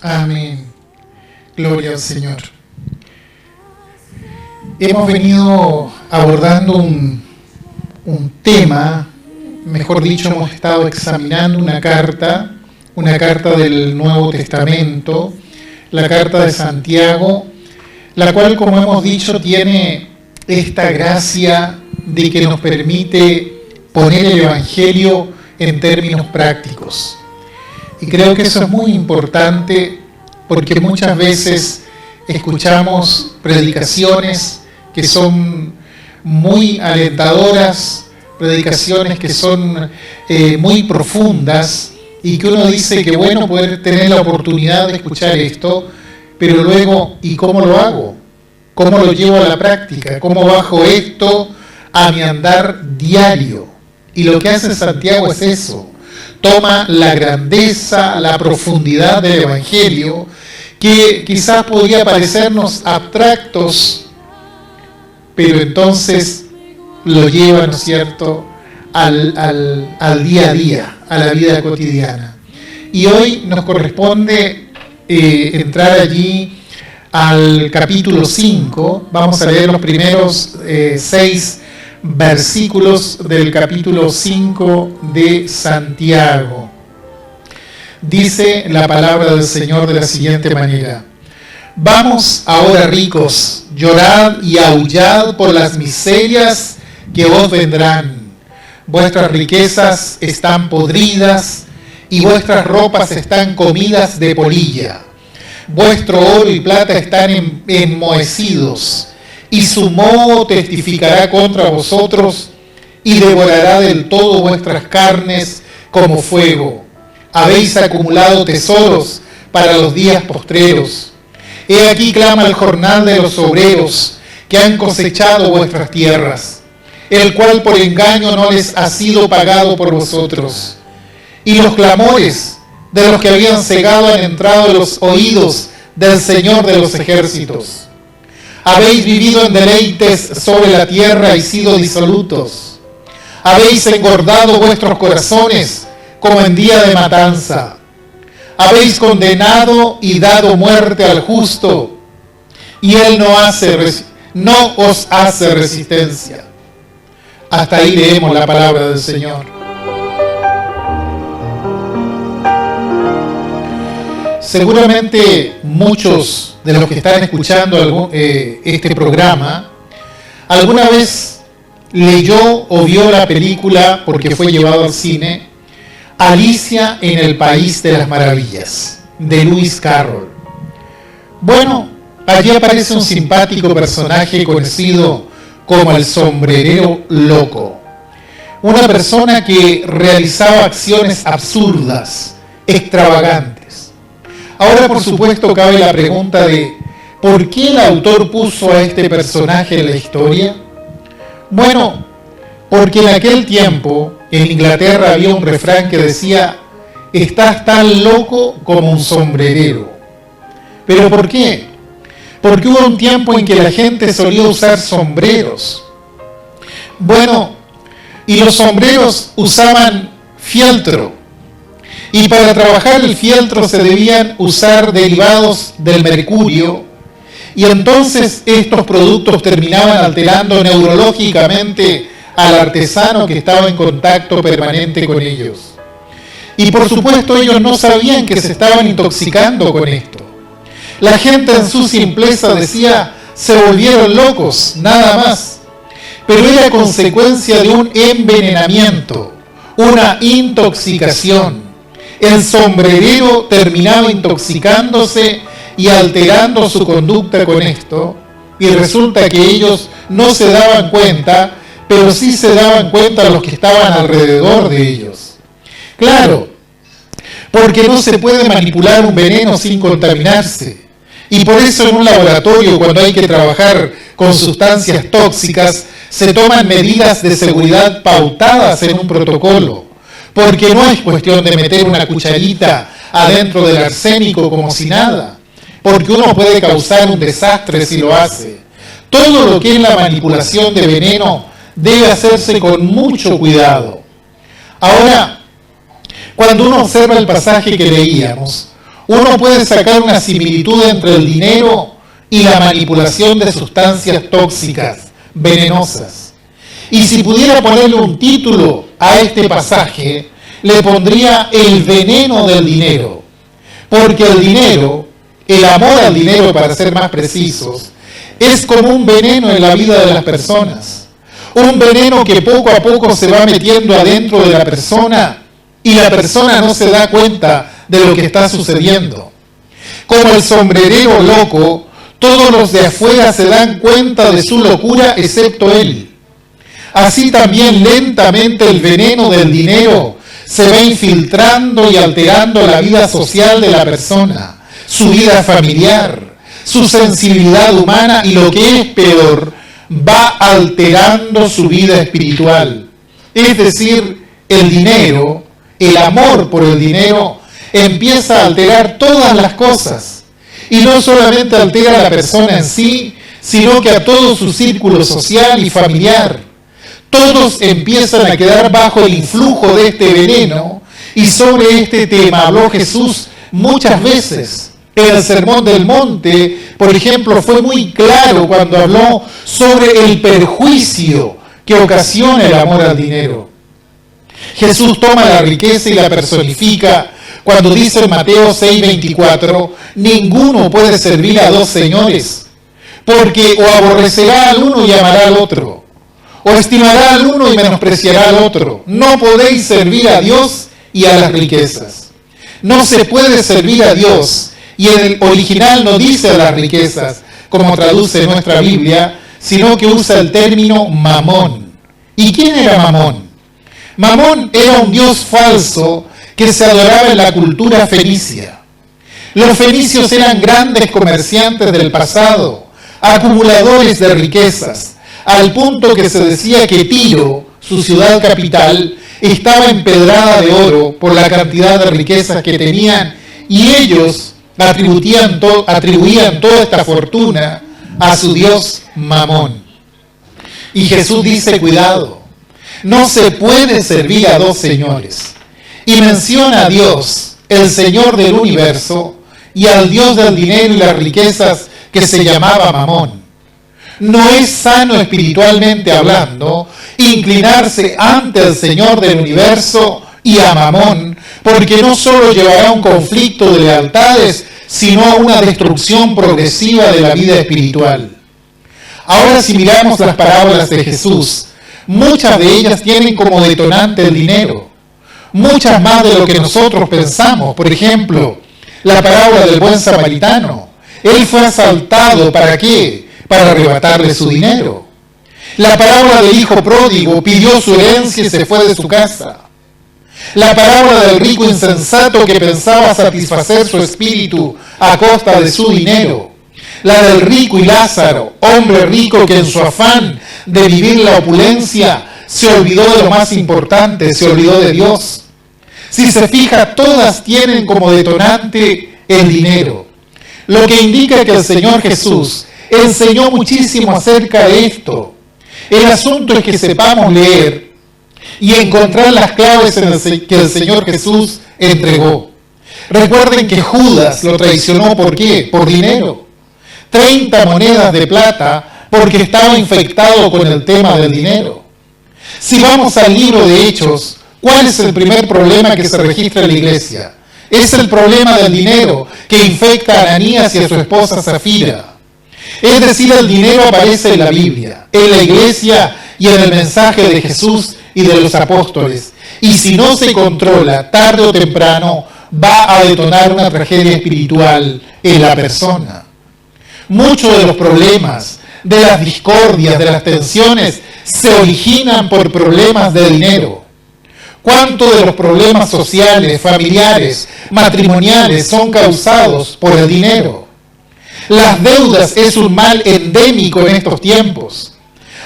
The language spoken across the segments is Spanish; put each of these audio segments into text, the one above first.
Amén. Gloria al Señor. Hemos venido abordando un tema, mejor dicho, hemos estado examinando una carta del Nuevo Testamento, la carta de Santiago, la cual, como hemos dicho, tiene esta gracia de que nos permite poner el Evangelio en términos prácticos. Y creo que eso es muy importante porque muchas veces escuchamos predicaciones que son muy alentadoras, predicaciones que son muy profundas y que uno dice que bueno poder tener la oportunidad de escuchar esto, pero luego, ¿y cómo lo hago? ¿Cómo lo llevo a la práctica? ¿Cómo bajo esto a mi andar diario? Y lo que hace Santiago es eso. Toma la grandeza, la profundidad del Evangelio, que quizás podría parecernos abstractos, pero entonces lo lleva, ¿no es cierto?, al día a día, a la vida cotidiana. Y hoy nos corresponde entrar allí al capítulo 5. Vamos a leer los primeros 6 versículos del capítulo 5 de Santiago. Dice la palabra del Señor de la siguiente manera: Vamos ahora, ricos, llorad y aullad por las miserias que os vendrán. Vuestras riquezas están podridas y vuestras ropas están comidas de polilla. Vuestro oro y plata están enmohecidos, y su moho testificará contra vosotros y devorará del todo vuestras carnes como fuego. Habéis acumulado tesoros para los días postreros. He aquí clama el jornal de los obreros que han cosechado vuestras tierras, el cual por engaño no les ha sido pagado por vosotros. Y los clamores de los que habían cegado han entrado en los oídos del Señor de los ejércitos. Habéis vivido en deleites sobre la tierra y sido disolutos. Habéis engordado vuestros corazones como en día de matanza. Habéis condenado y dado muerte al justo, y él no os hace resistencia. Hasta ahí leemos la palabra del Señor. Seguramente muchos de los que están escuchando este programa alguna vez leyó o vio la película, porque fue llevado al cine, Alicia en el País de las Maravillas, de Lewis Carroll. Bueno, allí aparece un simpático personaje conocido como el sombrerero loco. Una persona que realizaba acciones absurdas, extravagantes. Ahora, por supuesto, cabe la pregunta de ¿por qué el autor puso a este personaje en la historia? Bueno, porque en aquel tiempo, en Inglaterra había un refrán que decía: estás tan loco como un sombrerero. ¿Pero por qué? Porque hubo un tiempo en que la gente solía usar sombreros. Bueno, y los sombreros usaban fieltro. Y para trabajar el fieltro se debían usar derivados del mercurio. Y entonces estos productos terminaban alterando neurológicamente al artesano que estaba en contacto permanente con ellos. Y por supuesto ellos no sabían que se estaban intoxicando con esto. La gente en su simpleza decía: se volvieron locos, nada más. Pero era consecuencia de un envenenamiento, una intoxicación. El sombrerero terminaba intoxicándose y alterando su conducta con esto, y resulta que ellos no se daban cuenta, pero sí se daban cuenta los que estaban alrededor de ellos. Claro, porque no se puede manipular un veneno sin contaminarse. Y por eso en un laboratorio, cuando hay que trabajar con sustancias tóxicas, se toman medidas de seguridad pautadas en un protocolo. Porque no es cuestión de meter una cucharita adentro del arsénico como si nada. Porque uno puede causar un desastre si lo hace. Todo lo que es la manipulación de veneno debe hacerse con mucho cuidado. Ahora, Cuando uno observa el pasaje que leíamos, uno puede sacar una similitud entre el dinero y la manipulación de sustancias tóxicas, venenosas. Y si pudiera ponerle un título a este pasaje, le pondría el veneno del dinero. Porque el dinero, el amor al dinero para ser más precisos, es como un veneno en la vida de las personas. Un veneno que poco a poco se va metiendo adentro de la persona y la persona no se da cuenta de lo que está sucediendo. Como el sombrerero loco, todos los de afuera se dan cuenta de su locura excepto él. Así también lentamente el veneno del dinero se va infiltrando y alterando la vida social de la persona, su vida familiar, su sensibilidad humana y lo que es peor, va alterando su vida espiritual. Es decir, el dinero, el amor por el dinero, empieza a alterar todas las cosas. Y no solamente altera a la persona en sí, sino que a todo su círculo social y familiar. Todos empiezan a quedar bajo el influjo de este veneno, y sobre este tema habló Jesús muchas veces. En el Sermón del Monte, por ejemplo, fue muy claro cuando habló sobre el perjuicio que ocasiona el amor al dinero. Jesús toma la riqueza y la personifica cuando dice en Mateo 6:24, ninguno puede servir a dos señores, porque o aborrecerá al uno y amará al otro, o estimará al uno y menospreciará al otro. No podéis servir a Dios y a las riquezas. No se puede servir a Dios, y en el original no dice a las riquezas, como traduce nuestra Biblia, sino que usa el término mamón. ¿Y quién era Mamón? Mamón era un dios falso que se adoraba en la cultura fenicia. Los fenicios eran grandes comerciantes del pasado, acumuladores de riquezas, al punto que se decía que Tiro, su ciudad capital, estaba empedrada de oro por la cantidad de riquezas que tenían, y ellos atribuían toda esta fortuna a su dios Mamón. Y Jesús dice, cuidado, no se puede servir a dos señores. Y menciona a Dios, el Señor del universo, y al Dios del dinero y las riquezas que se llamaba Mamón. No es sano espiritualmente hablando inclinarse ante el Señor del universo y a Mamón, porque no solo llevará a un conflicto de lealtades, sino a una destrucción progresiva de la vida espiritual. Ahora, si miramos las parábolas de Jesús, muchas de ellas tienen como detonante el dinero. Muchas más de lo que nosotros pensamos. Por ejemplo, la parábola del buen samaritano. Él fue asaltado, ¿para qué? Para arrebatarle su dinero. La parábola del hijo pródigo, pidió su herencia y se fue de su casa. La parábola del rico insensato que pensaba satisfacer su espíritu a costa de su dinero. La del rico y Lázaro, hombre rico que en su afán de vivir la opulencia se olvidó de lo más importante, se olvidó de Dios. Si se fija, todas tienen como detonante el dinero. Lo que indica que el Señor Jesús enseñó muchísimo acerca de esto. El asunto es que sepamos leer y encontrar las claves que el Señor Jesús entregó. Recuerden que Judas lo traicionó, ¿por qué? Por dinero. 30 monedas de plata porque estaba infectado con el tema del dinero. Si vamos al libro de Hechos, ¿cuál es el primer problema que se registra en la iglesia? Es el problema del dinero que infecta a Ananías y a su esposa Zafira. Es decir, el dinero aparece en la Biblia, en la iglesia y en el mensaje de Jesús y de los apóstoles. Y si no se controla, tarde o temprano, va a detonar una tragedia espiritual en la persona. Muchos de los problemas, de las discordias, de las tensiones, se originan por problemas de dinero. ¿Cuántos de los problemas sociales, familiares, matrimoniales son causados por el dinero? Las deudas es un mal endémico en estos tiempos.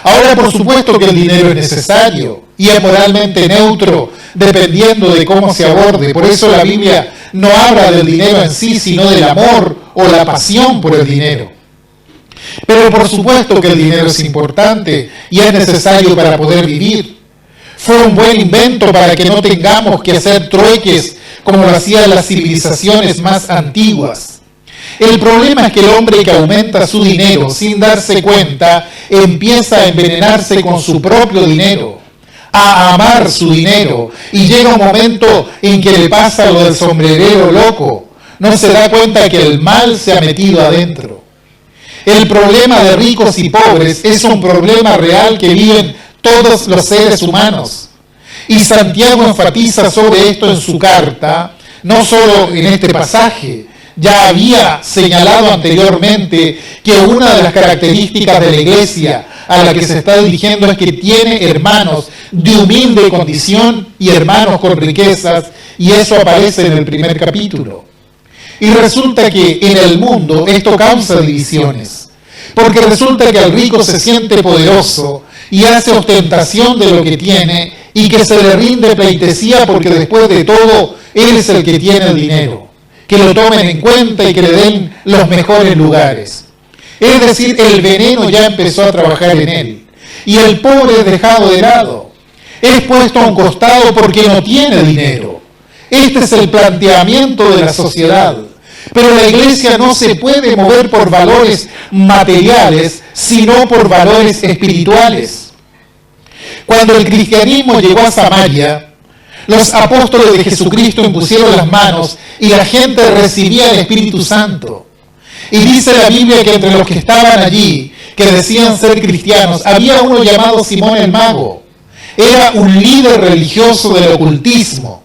Ahora, por supuesto que el dinero es necesario y es moralmente neutro, dependiendo de cómo se aborde. Por eso la Biblia no habla del dinero en sí, sino del amor o la pasión por el dinero. Pero por supuesto que el dinero es importante y es necesario para poder vivir. Fue un buen invento para que no tengamos que hacer trueques como lo hacían las civilizaciones más antiguas. El problema es que el hombre que aumenta su dinero sin darse cuenta empieza a envenenarse con su propio dinero, a amar su dinero, y llega un momento en que le pasa lo del sombrerero loco. No se da cuenta que el mal se ha metido adentro. El problema de ricos y pobres es un problema real que viven todos los seres humanos. Y Santiago enfatiza sobre esto en su carta, no solo en este pasaje. Ya había señalado anteriormente que una de las características de la iglesia a la que se está dirigiendo es que tiene hermanos de humilde condición y hermanos con riquezas, y eso aparece en el primer capítulo. Y resulta que en el mundo esto causa divisiones, porque resulta que el rico se siente poderoso y hace ostentación de lo que tiene y que se le rinde pleitesía porque después de todo él es el que tiene el dinero, que lo tomen en cuenta y que le den los mejores lugares. Es decir, el veneno ya empezó a trabajar en él y el pobre es dejado de lado, es puesto a un costado porque no tiene dinero. Este es el planteamiento de la sociedad. Pero la iglesia no se puede mover por valores materiales, sino por valores espirituales. Cuando el cristianismo llegó a Samaria, los apóstoles de Jesucristo impusieron las manos y la gente recibía el Espíritu Santo. Y dice la Biblia que entre los que estaban allí, que decían ser cristianos, había uno llamado Simón el Mago. Era un líder religioso del ocultismo.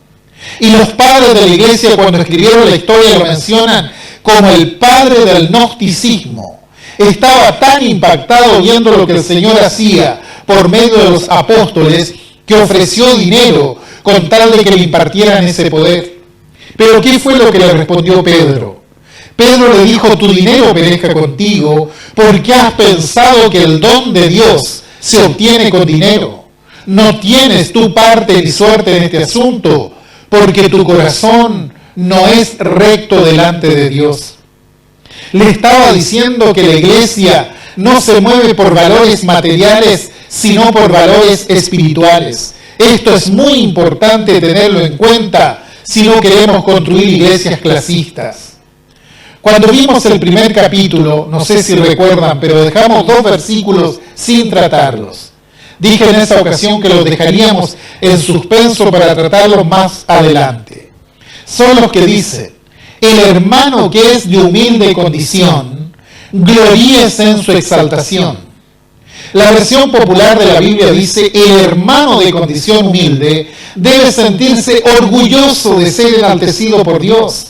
Y los padres de la iglesia, cuando escribieron la historia, lo mencionan como el padre del gnosticismo. Estaba tan impactado viendo lo que el Señor hacía por medio de los apóstoles que ofreció dinero con tal de que le impartieran ese poder. Pero ¿qué fue lo que le respondió Pedro? Pedro le dijo: tu dinero perezca contigo, porque has pensado que el don de Dios se obtiene con dinero. No tienes tu parte ni suerte en este asunto, porque tu corazón no es recto delante de Dios. Le estaba diciendo que la iglesia no se mueve por valores materiales, sino por valores espirituales. Esto es muy importante tenerlo en cuenta si no queremos construir iglesias clasistas. Cuando vimos el primer capítulo, no sé si recuerdan, pero dejamos 2 versículos sin tratarlos. Dije en esa ocasión que los dejaríamos en suspenso para tratarlos más adelante. Son los que dicen: el hermano que es de humilde condición, gloríese en su exaltación. La versión popular de la Biblia dice: el hermano de condición humilde debe sentirse orgulloso de ser enaltecido por Dios.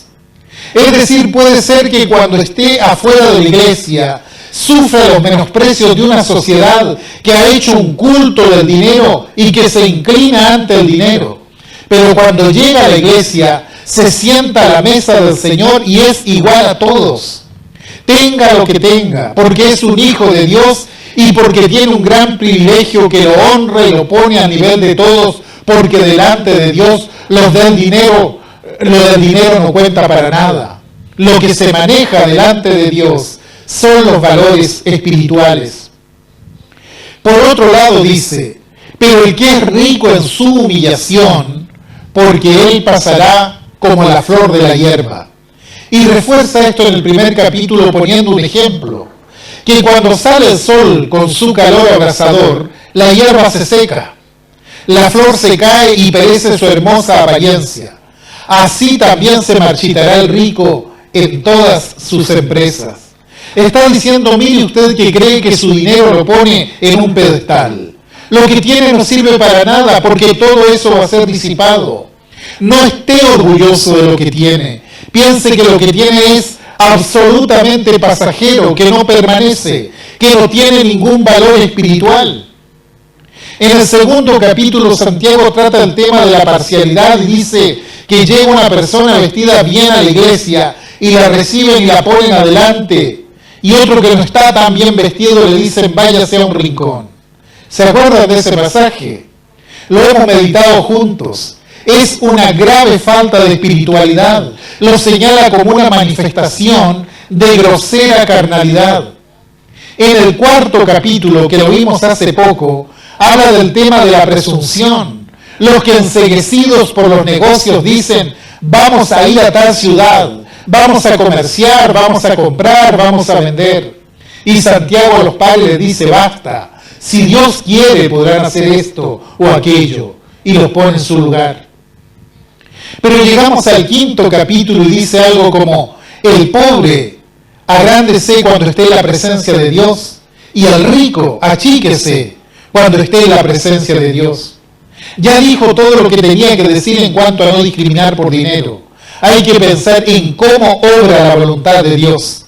Es decir, puede ser que cuando esté afuera de la iglesia sufra los menosprecios de una sociedad que ha hecho un culto del dinero y que se inclina ante el dinero. Pero cuando llega a la iglesia, se sienta a la mesa del Señor y es igual a todos. Tenga lo que tenga, porque es un hijo de Dios y porque tiene un gran privilegio que lo honra y lo pone a nivel de todos, porque delante de Dios lo del dinero no cuenta para nada. Lo que se maneja delante de Dios son los valores espirituales. Por otro lado dice: pero el que es rico en su humillación, porque él pasará como la flor de la hierba. Y refuerza esto en el primer capítulo poniendo un ejemplo, que cuando sale el sol con su calor abrasador, la hierba se seca, la flor se cae y perece su hermosa apariencia. Así también se marchitará el rico en todas sus empresas. Está diciendo: mire usted que cree que su dinero lo pone en un pedestal. Lo que tiene no sirve para nada, porque todo eso va a ser disipado. No esté orgulloso de lo que tiene. Piense que lo que tiene es absolutamente pasajero, que no permanece, que no tiene ningún valor espiritual. En el segundo capítulo, Santiago trata el tema de la parcialidad y dice que llega una persona vestida bien a la iglesia y la reciben y la ponen adelante, y otro que no está tan bien vestido le dicen: váyase a un rincón. ¿Se acuerdan de ese pasaje? Lo hemos meditado juntos. Es una grave falta de espiritualidad. Lo señala como una manifestación de grosera carnalidad. En el cuarto capítulo, que lo vimos hace poco, Habla del tema de la presunción. Los que enceguecidos por los negocios dicen, vamos a ir a tal ciudad, vamos a comerciar, vamos a comprar, vamos a vender. Y Santiago a los padres les dice, basta, si Dios quiere podrán hacer esto o aquello, y los pone en su lugar. Pero llegamos al 5º capítulo y dice algo como, el pobre agrándese cuando esté en la presencia de Dios, y el rico achíquese cuando esté en la presencia de Dios. Ya dijo todo lo que tenía que decir en cuanto a no discriminar por dinero. Hay que pensar en cómo obra la voluntad de Dios.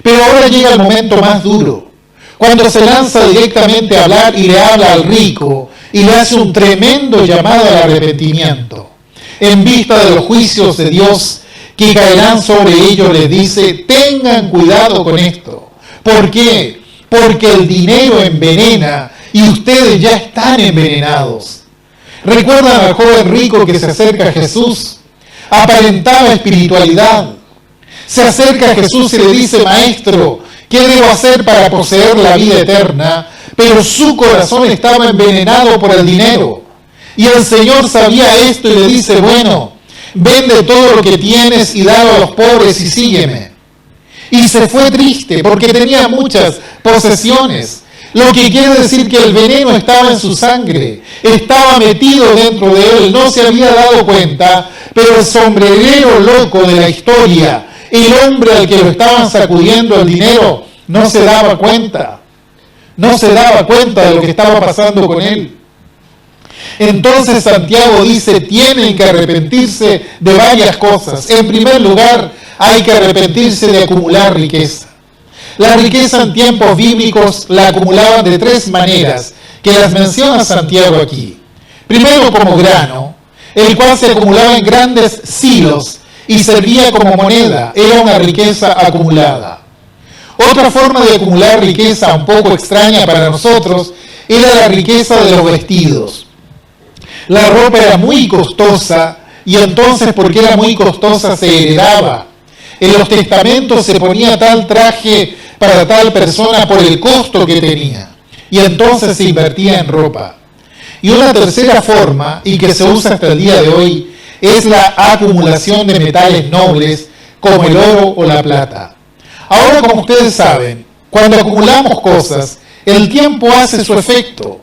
Pero ahora llega el momento más duro, cuando se lanza directamente a hablar y le habla al rico y le hace un tremendo llamado al arrepentimiento. En vista de los juicios de Dios que caerán sobre ellos, les dice, tengan cuidado con esto. ¿Por qué? Porque el dinero envenena y ustedes ya están envenenados. ¿Recuerdan al joven rico que se acerca a Jesús? Aparentaba espiritualidad. Se acerca a Jesús y le dice, Maestro, ¿qué debo hacer para poseer la vida eterna? Pero su corazón estaba envenenado por el dinero. Y el Señor sabía esto y le dice, bueno, vende todo lo que tienes y dalo a los pobres y sígueme. Y se fue triste porque tenía muchas posesiones. Lo que quiere decir que el veneno estaba en su sangre, estaba metido dentro de él, no se había dado cuenta, pero el sombrerero loco de la historia, el hombre al que lo estaban sacudiendo el dinero, no se daba cuenta de lo que estaba pasando con él. Entonces Santiago dice, tienen que arrepentirse de varias cosas. En primer lugar, hay que arrepentirse de acumular riqueza. La riqueza en tiempos bíblicos la acumulaban de 3 maneras, que las menciona Santiago aquí. Primero como grano, el cual se acumulaba en grandes silos y servía como moneda, era una riqueza acumulada. Otra forma de acumular riqueza un poco extraña para nosotros era la riqueza de los vestidos. La ropa era muy costosa y entonces porque era muy costosa se heredaba. En los testamentos se ponía tal traje para tal persona por el costo que tenía. Y entonces se invertía en ropa. Y una tercera forma, y que se usa hasta el día de hoy, es la acumulación de metales nobles como el oro o la plata. Ahora, como ustedes saben, cuando acumulamos cosas, el tiempo hace su efecto.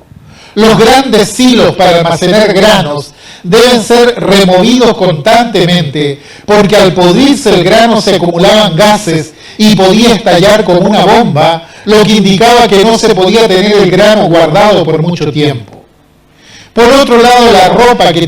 Los grandes silos para almacenar granos deben ser removidos constantemente, porque al podrirse el grano se acumulaban gases y podía estallar como una bomba, lo que indicaba que no se podía tener el grano guardado por mucho tiempo. Por otro lado, la ropa que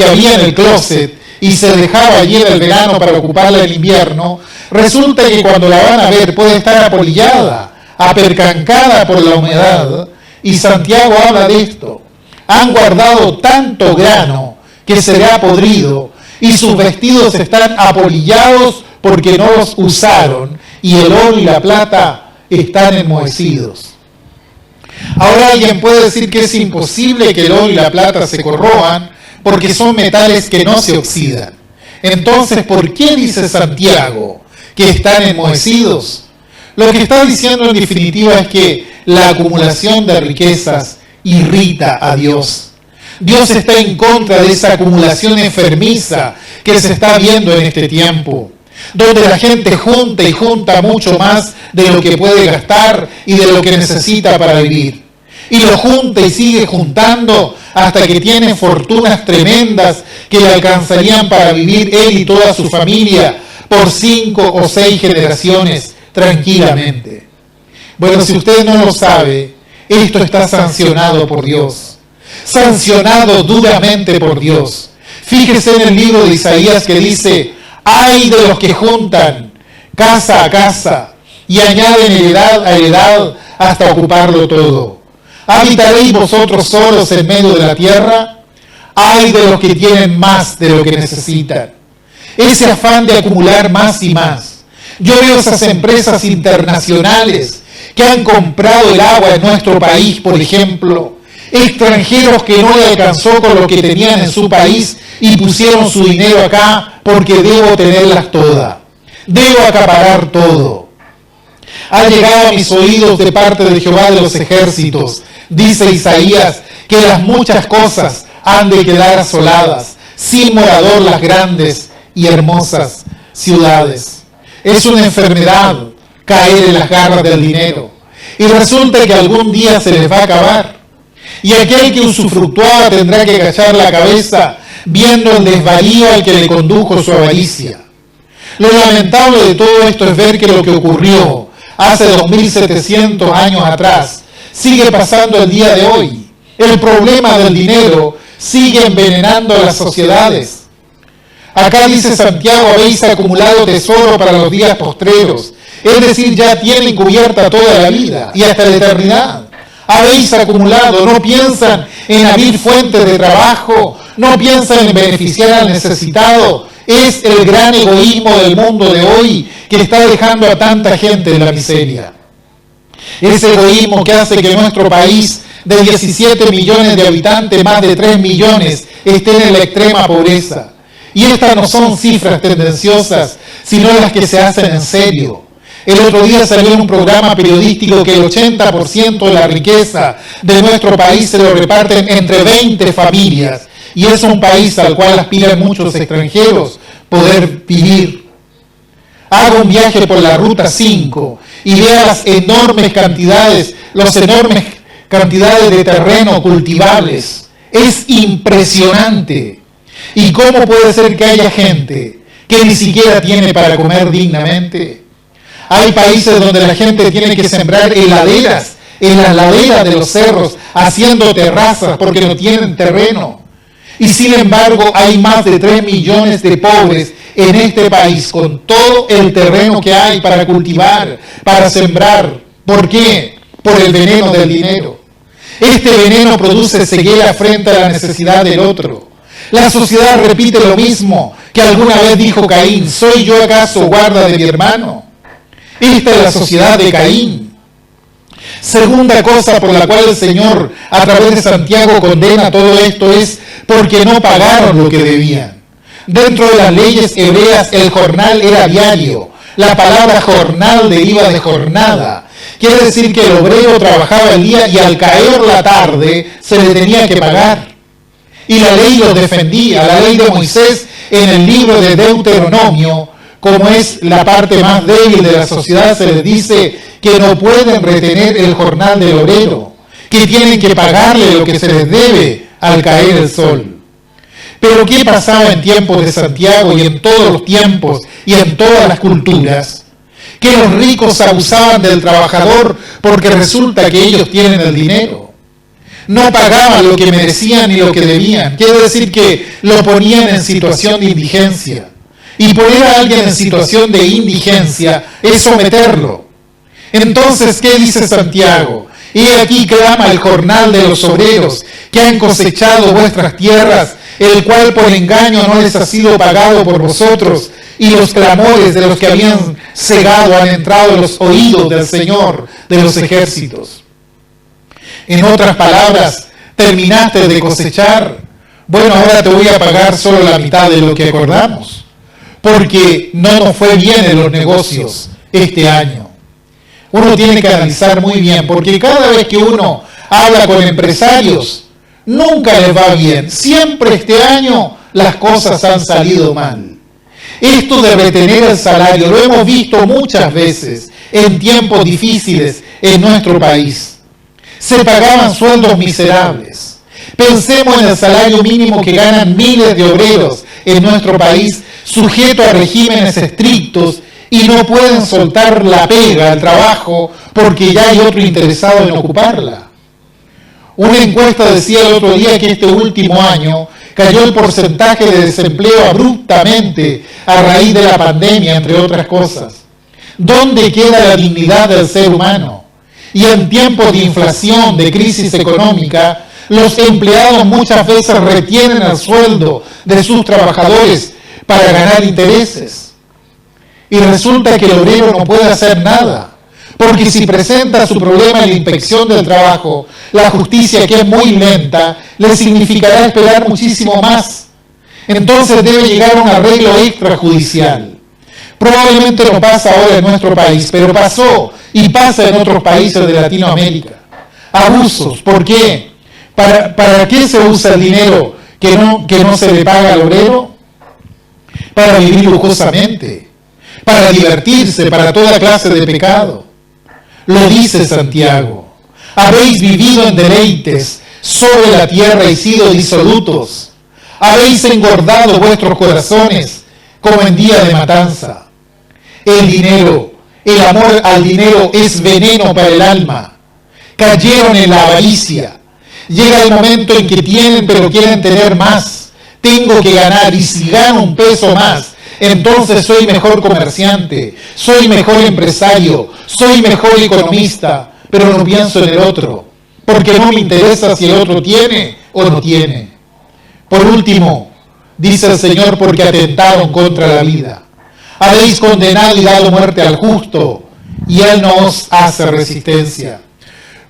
había en el closet y se dejaba allí en el verano para ocuparla en invierno, resulta que cuando la van a ver puede estar apolillada, apercancada por la humedad, y Santiago habla de esto. Han guardado tanto grano que se le ha podrido y sus vestidos están apolillados porque no los usaron y el oro y la plata están enmohecidos. Ahora alguien puede decir que es imposible que el oro y la plata se corroan porque son metales que no se oxidan. Entonces, ¿por qué dice Santiago que están enmohecidos? Lo que está diciendo en definitiva es que la acumulación de riquezas irrita a Dios. Dios está en contra de esa acumulación enfermiza que se está viendo en este tiempo, donde la gente junta y junta mucho más de lo que puede gastar y de lo que necesita para vivir. Y lo junta y sigue juntando hasta que tiene fortunas tremendas que le alcanzarían para vivir él y toda su familia por 5 o 6 generaciones tranquilamente. Bueno, si usted no lo sabe, esto está sancionado por Dios, sancionado duramente por Dios. Fíjese en el libro de Isaías que dice, ay de los que juntan casa a casa y añaden heredad a heredad hasta ocuparlo todo. ¿Habitaréis vosotros solos en medio de la tierra? Ay de los que tienen más de lo que necesitan. Ese afán de acumular más y más. Yo veo esas empresas internacionales que han comprado el agua en nuestro país, por ejemplo, extranjeros que no le alcanzó con lo que tenían en su país y pusieron su dinero acá porque debo tenerlas todas, debo acaparar todo. Ha llegado a mis oídos de parte de Jehová de los ejércitos, Dice Isaías que las muchas cosas han de quedar asoladas, sin morador las grandes y hermosas ciudades. Es una enfermedad caer en las garras del dinero. Y resulta que algún día se les va a acabar. Y aquel que usufructuaba tendrá que agachar la cabeza viendo el desvarío al que le condujo su avaricia. Lo lamentable de todo esto es ver que lo que ocurrió hace 2700 años atrás sigue pasando el día de hoy. El problema del dinero sigue envenenando a las sociedades. Acá dice Santiago, habéis acumulado tesoro para los días postreros. Es decir, ya tienen cubierta toda la vida y hasta la eternidad. Habéis acumulado, no piensan en abrir fuentes de trabajo, no piensan en beneficiar al necesitado. Es el gran egoísmo del mundo de hoy que está dejando a tanta gente en la miseria. Ese egoísmo que hace que nuestro país, de 17 millones de habitantes, más de 3 millones, estén en la extrema pobreza. Y estas no son cifras tendenciosas, sino las que se hacen en serio. El otro día salió en un programa periodístico que el 80% de la riqueza de nuestro país se lo reparten entre 20 familias. Y es un país al cual aspiran muchos extranjeros poder vivir. Haga un viaje por la Ruta 5 y vea las enormes cantidades de terreno cultivables. Es impresionante. ¿Y cómo puede ser que haya gente que ni siquiera tiene para comer dignamente? Hay países donde la gente tiene que sembrar heladeras en las laderas de los cerros, haciendo terrazas porque no tienen terreno. Y sin embargo hay más de 3 millones de pobres en este país con todo el terreno que hay para cultivar, para sembrar. ¿Por qué? Por el veneno del dinero. Este veneno produce ceguera frente a la necesidad del otro. La sociedad repite lo mismo que alguna vez dijo Caín: ¿soy yo acaso guarda de mi hermano? Esta es la sociedad de Caín. Segunda cosa por la cual el Señor a través de Santiago condena todo esto es porque no pagaron lo que debían. Dentro de las leyes hebreas el jornal era diario. La palabra jornal deriva de jornada. Quiere decir que el obrero trabajaba el día y al caer la tarde se le tenía que pagar. Y la ley los defendía. La ley de Moisés en el libro de Deuteronomio, como es la parte más débil de la sociedad, se les dice que no pueden retener el jornal del obrero, que tienen que pagarle lo que se les debe al caer el sol. Pero ¿qué pasaba en tiempos de Santiago y en todos los tiempos y en todas las culturas? Que los ricos abusaban del trabajador porque resulta que ellos tienen el dinero. No pagaban lo que merecían ni lo que debían. Quiere decir que lo ponían en situación de indigencia. Y poner a alguien en situación de indigencia es someterlo. Entonces, ¿qué dice Santiago? Y aquí clama el jornal de los obreros que han cosechado vuestras tierras, el cual por engaño no les ha sido pagado por vosotros, y los clamores de los que habían cegado han entrado en los oídos del Señor de los ejércitos. En otras palabras, terminaste de cosechar, bueno, ahora te voy a pagar solo la mitad de lo que acordamos, porque no nos fue bien en los negocios este año. Uno tiene que analizar muy bien, porque cada vez que uno habla con empresarios, nunca les va bien. Siempre este año las cosas han salido mal. Esto de retener el salario lo hemos visto muchas veces en tiempos difíciles en nuestro país. Se pagaban sueldos miserables. Pensemos en el salario mínimo que ganan miles de obreros en nuestro país, sujetos a regímenes estrictos, y no pueden soltar la pega, el trabajo, porque ya hay otro interesado en ocuparla. Una encuesta decía el otro día que este último año cayó el porcentaje de desempleo abruptamente a raíz de la pandemia, entre otras cosas. ¿Dónde queda la dignidad del ser humano? Y en tiempos de inflación, de crisis económica, los empleados muchas veces retienen el sueldo de sus trabajadores para ganar intereses. Y resulta que el obrero no puede hacer nada, porque si presenta su problema en la inspección del trabajo, la justicia, que es muy lenta, le significará esperar muchísimo más. Entonces debe llegar a un arreglo extrajudicial. Probablemente no pasa ahora en nuestro país, pero pasó y pasa en otros países de Latinoamérica. abusos. ¿Por qué? ¿Para qué se usa el dinero que no se le paga al obrero? Para vivir lujosamente, para divertirse, para toda clase de pecado. Lo dice Santiago. Habéis vivido en deleites sobre la tierra y sido disolutos. Habéis engordado vuestros corazones como en día de matanza. El amor al dinero es veneno para el alma. Cayeron en la avaricia. Llega el momento en que tienen, pero quieren tener más. Tengo que ganar, y si gano un peso más, entonces soy mejor comerciante, soy mejor empresario, soy mejor economista, pero no pienso en el otro, porque no me interesa si el otro tiene o no tiene. Por último, dice el Señor, porque atentaron contra la vida. Habéis condenado y dado muerte al justo, y él no os hace resistencia.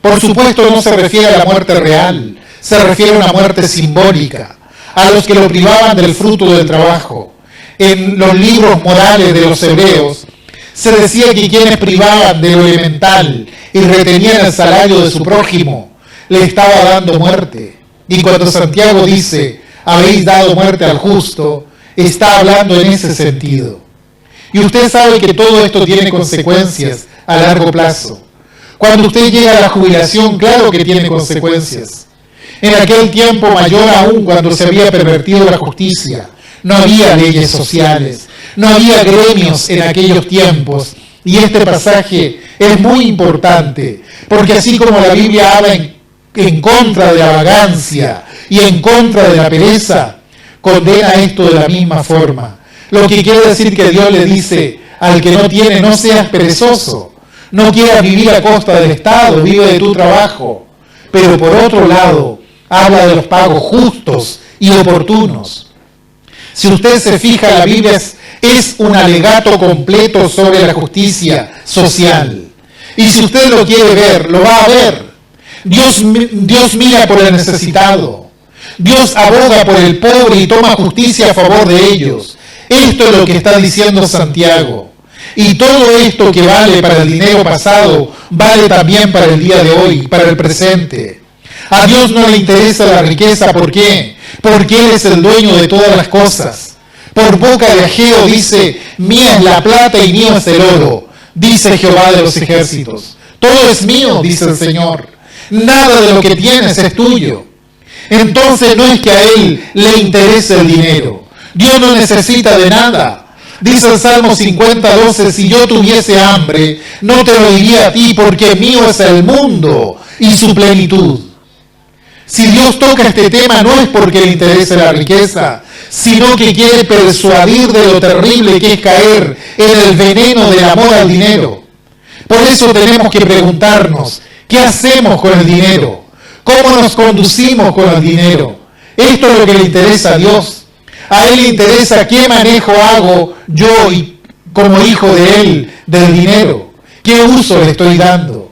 Por supuesto, no se refiere a la muerte real, se refiere a una muerte simbólica, a los que lo privaban del fruto del trabajo. En los libros morales de los hebreos se decía que quienes privaban de lo elemental y retenían el salario de su prójimo, le estaba dando muerte. Y cuando Santiago dice, habéis dado muerte al justo, está hablando en ese sentido. Y usted sabe que todo esto tiene consecuencias a largo plazo. Cuando usted llega a la jubilación, claro que tiene consecuencias. En aquel tiempo, mayor aún, cuando se había pervertido la justicia, no había leyes sociales, no había gremios en aquellos tiempos. Y este pasaje es muy importante, porque así como la Biblia habla en contra de la vagancia y en contra de la pereza, condena esto de la misma forma. Lo que quiere decir que Dios le dice al que no tiene, no seas perezoso, no quieras vivir a costa del Estado, vive de tu trabajo. Pero por otro lado, habla de los pagos justos y oportunos. Si usted se fija, la Biblia es un alegato completo sobre la justicia social. Y si usted lo quiere ver, lo va a ver. Dios mira por el necesitado. Dios aboga por el pobre y toma justicia a favor de ellos. Esto es lo que está diciendo Santiago. Y todo esto que vale para el dinero pasado, vale también para el día de hoy, para el presente. A Dios no le interesa la riqueza. ¿Por qué? Porque Él es el dueño de todas las cosas. Por boca de Ageo dice, mía es la plata y mío es el oro, dice Jehová de los ejércitos. Todo es mío, dice el Señor. Nada de lo que tienes es tuyo. Entonces no es que a Él le interese el dinero. Dios no necesita de nada. Dice el Salmo 50:12, si yo tuviese hambre, no te lo diría a ti, porque mío es el mundo y su plenitud. Si Dios toca este tema, no es porque le interese la riqueza, sino que quiere persuadir de lo terrible que es caer en el veneno del amor al dinero. Por eso tenemos que preguntarnos, ¿qué hacemos con el dinero? ¿Cómo nos conducimos con el dinero? Esto es lo que le interesa a Dios. A Él le interesa qué manejo hago yo como hijo de Él del dinero. ¿Qué uso le estoy dando?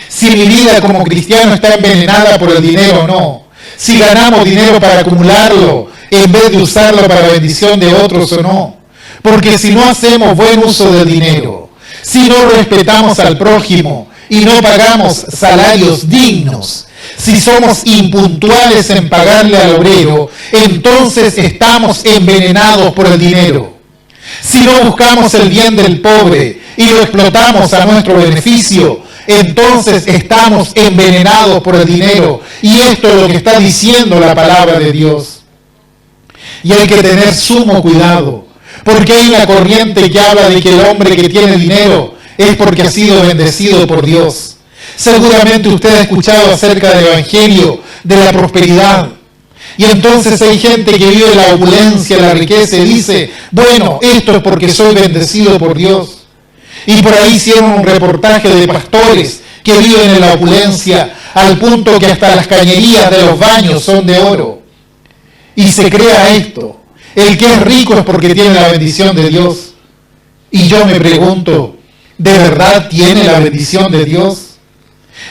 Si mi vida como cristiano está envenenada por el dinero o no. Si ganamos dinero para acumularlo en vez de usarlo para la bendición de otros o no. Porque si no hacemos buen uso del dinero, si no respetamos al prójimo y no pagamos salarios dignos, si somos impuntuales en pagarle al obrero, entonces estamos envenenados por el dinero. Si no buscamos el bien del pobre y lo explotamos a nuestro beneficio, entonces estamos envenenados por el dinero. Y esto es lo que está diciendo la palabra de Dios. Y hay que tener sumo cuidado, porque hay una corriente que habla de que el hombre que tiene dinero es porque ha sido bendecido por Dios. Seguramente usted ha escuchado acerca del Evangelio de la prosperidad. Y entonces hay gente que vive la opulencia, la riqueza y dice, bueno, esto es porque soy bendecido por Dios. Y por ahí hicieron un reportaje de pastores que viven en la opulencia al punto que hasta las cañerías de los baños son de oro. Y se crea esto. El que es rico es porque tiene la bendición de Dios. Y yo me pregunto, ¿de verdad tiene la bendición de Dios?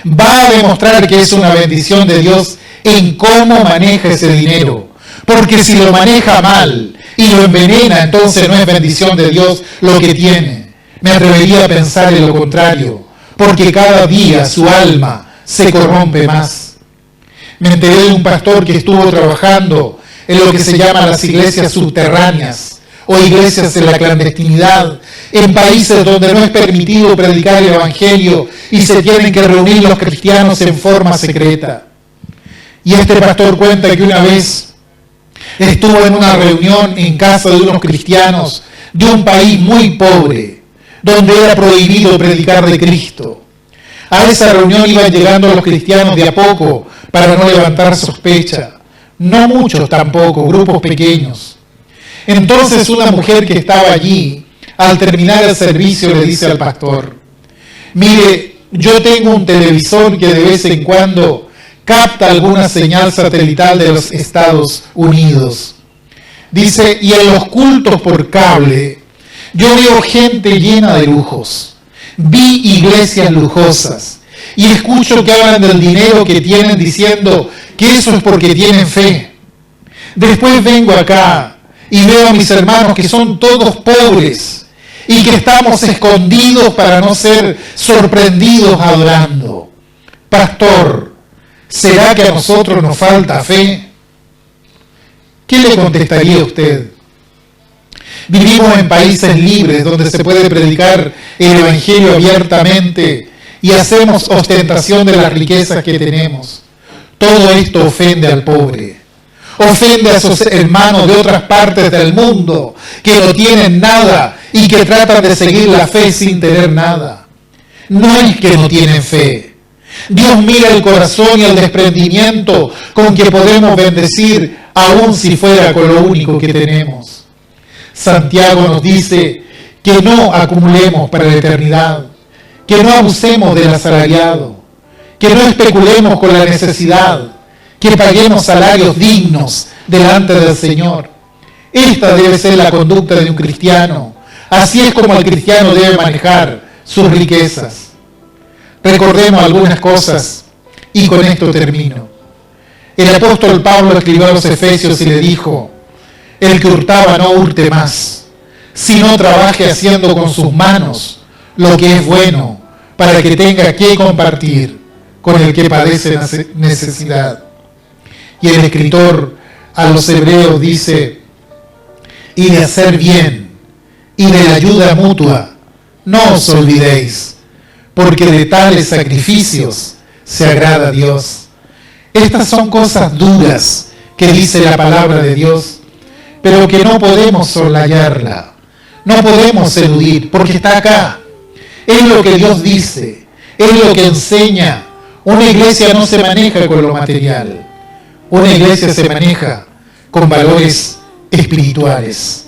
Va a demostrar que es una bendición de Dios en cómo maneja ese dinero. Porque si lo maneja mal y lo envenena, entonces no es bendición de Dios lo que tiene. Me atrevería a pensar en lo contrario, porque cada día su alma se corrompe más. Me enteré de un pastor que estuvo trabajando en lo que se llama las iglesias subterráneas o iglesias en la clandestinidad, en países donde no es permitido predicar el evangelio y se tienen que reunir los cristianos en forma secreta. Y este pastor cuenta que una vez estuvo en una reunión en casa de unos cristianos de un país muy pobre, donde era prohibido predicar de Cristo. A esa reunión iban llegando los cristianos de a poco para no levantar sospecha. No muchos tampoco, grupos pequeños. Entonces una mujer que estaba allí, al terminar el servicio, le dice al pastor: mire, yo tengo un televisor que de vez en cuando capta alguna señal satelital de los Estados Unidos. Dice, y en los cultos por cable, yo veo gente llena de lujos. Vi iglesias lujosas y escucho que hablan del dinero que tienen diciendo que eso es porque tienen fe. Después vengo acá y veo a mis hermanos que son todos pobres y que estamos escondidos para no ser sorprendidos adorando. Pastor, ¿será que a nosotros nos falta fe? ¿Qué le contestaría a usted? Vivimos en países libres donde se puede predicar el evangelio abiertamente y hacemos ostentación de las riquezas que tenemos. Todo esto ofende al pobre. Ofende a sus hermanos de otras partes del mundo que no tienen nada y que tratan de seguir la fe sin tener nada. No es que no tienen fe. Dios mira el corazón y el desprendimiento con que podemos bendecir, aun si fuera con lo único que tenemos. Santiago nos dice que no acumulemos para la eternidad, que no abusemos del asalariado, que no especulemos con la necesidad, que paguemos salarios dignos delante del Señor. Esta debe ser la conducta de un cristiano. Así es como el cristiano debe manejar sus riquezas. Recordemos algunas cosas y con esto termino. El apóstol Pablo escribió a los Efesios y le dijo: el que hurtaba no hurte más, sino trabaje haciendo con sus manos lo que es bueno, para que tenga que compartir con el que padece necesidad. Y el escritor a los hebreos dice: y de hacer bien, y de la ayuda mutua, no os olvidéis, porque de tales sacrificios se agrada a Dios. Estas son cosas duras que dice la palabra de Dios, pero que no podemos soslayarla, no podemos eludir, porque está acá. Es lo que Dios dice, es lo que enseña. Una iglesia no se maneja con lo material, una iglesia se maneja con valores espirituales.